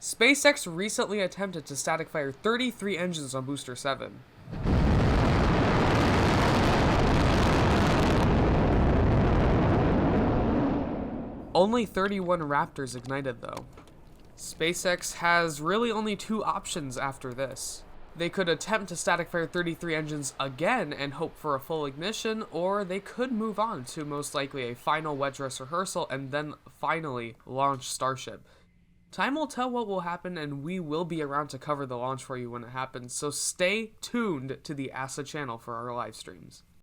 SpaceX recently attempted to static fire 33 engines on Booster 7. Only 31 Raptors ignited though. SpaceX has really only two options after this. They could attempt to static fire 33 engines again and hope for a full ignition, or they could move on to most likely a final wedge dress rehearsal and then finally launch Starship. Time will tell what will happen, and we will be around to cover the launch for you when it happens, so stay tuned to the ASA channel for our live streams.